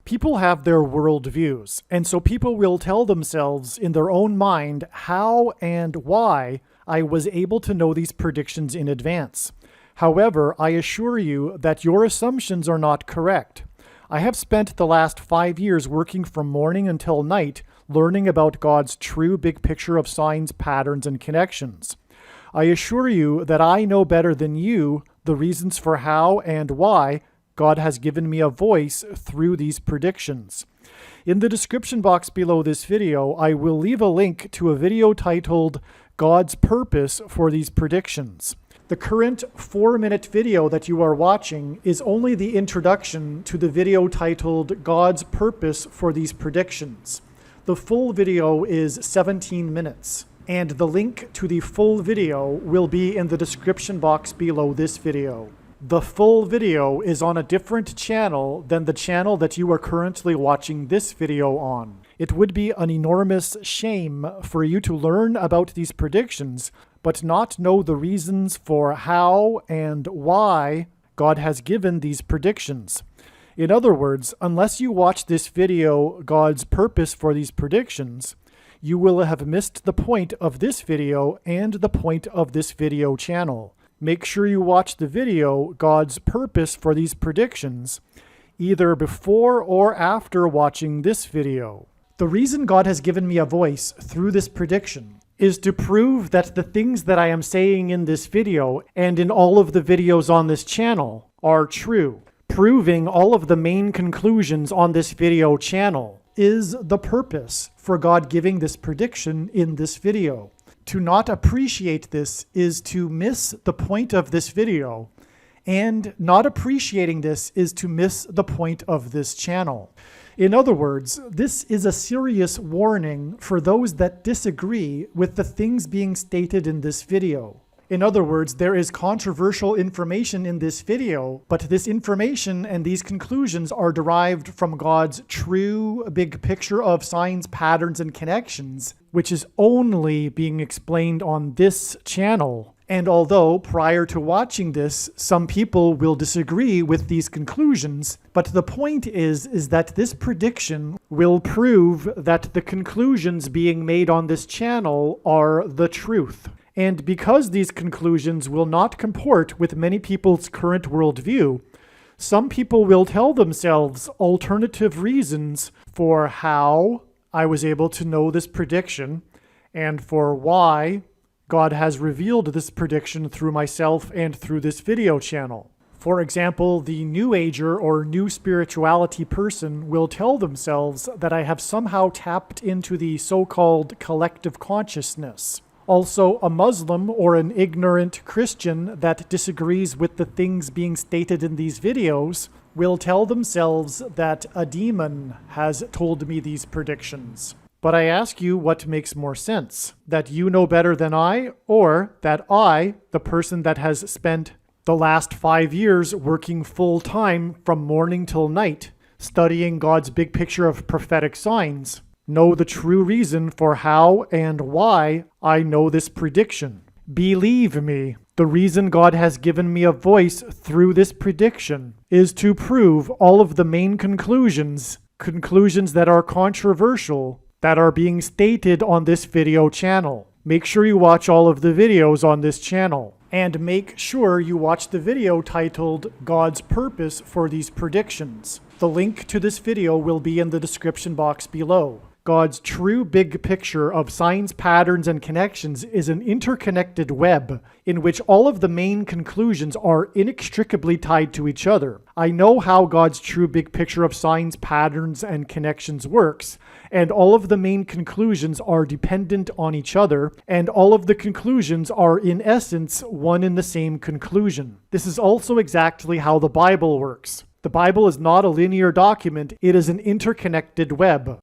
People have their worldviews, and so people will tell themselves in their own mind how and why I was able to know these predictions in advance. However, I assure you that your assumptions are not correct. I have spent the last 5 years working from morning until night, learning about God's true big picture of signs, patterns, and connections. I assure you that I know better than you the reasons for how and why God has given me a voice through these predictions. In the description box below this video, I will leave a link to a video titled God's Purpose for These Predictions. The current 4-minute video that you are watching is only the introduction to the video titled God's Purpose for These Predictions. The full video is 17 minutes, and the link to the full video will be in the description box below this video. The full video is on a different channel than the channel that you are currently watching this video on. It would be an enormous shame for you to learn about these predictions, but not know the reasons for how and why God has given these predictions. In other words, unless you watch this video, God's Purpose for These Predictions, you will have missed the point of this video and the point of this video channel. Make sure you watch the video, God's Purpose for These Predictions, either before or after watching this video. The reason God has given me a voice through this prediction is to prove that the things that I am saying in this video and in all of the videos on this channel are true. Proving all of the main conclusions on this video channel is the purpose for God giving this prediction in this video. To not appreciate this is to miss the point of this video, and not appreciating this is to miss the point of this channel. In other words, this is a serious warning for those that disagree with the things being stated in this video. In other words, there is controversial information in this video, but this information and these conclusions are derived from God's true big picture of signs, patterns, and connections, which is only being explained on this channel. And although prior to watching this, some people will disagree with these conclusions, but the point is that this prediction will prove that the conclusions being made on this channel are the truth. And because these conclusions will not comport with many people's current worldview, some people will tell themselves alternative reasons for how I was able to know this prediction and for why God has revealed this prediction through myself and through this video channel. For example, the New Ager or New Spirituality person will tell themselves that I have somehow tapped into the so-called collective consciousness. Also, a Muslim or an ignorant Christian that disagrees with the things being stated in these videos will tell themselves that a demon has told me these predictions. But I ask you, what makes more sense? That you know better than I, or that I, the person that has spent the last 5 years working full-time from morning till night, studying God's big picture of prophetic signs, know the true reason for how and why I know this prediction? Believe me, the reason God has given me a voice through this prediction is to prove all of the main conclusions that are controversial, that are being stated on this video channel. Make sure you watch all of the videos on this channel. And make sure you watch the video titled God's Purpose for These Predictions. The link to this video will be in the description box below. God's true big picture of signs, patterns, and connections is an interconnected web in which all of the main conclusions are inextricably tied to each other. I know how God's true big picture of signs, patterns, and connections works, and all of the main conclusions are dependent on each other, and all of the conclusions are in essence one and the same conclusion. This is also exactly how the Bible works. The Bible is not a linear document, it is an interconnected web.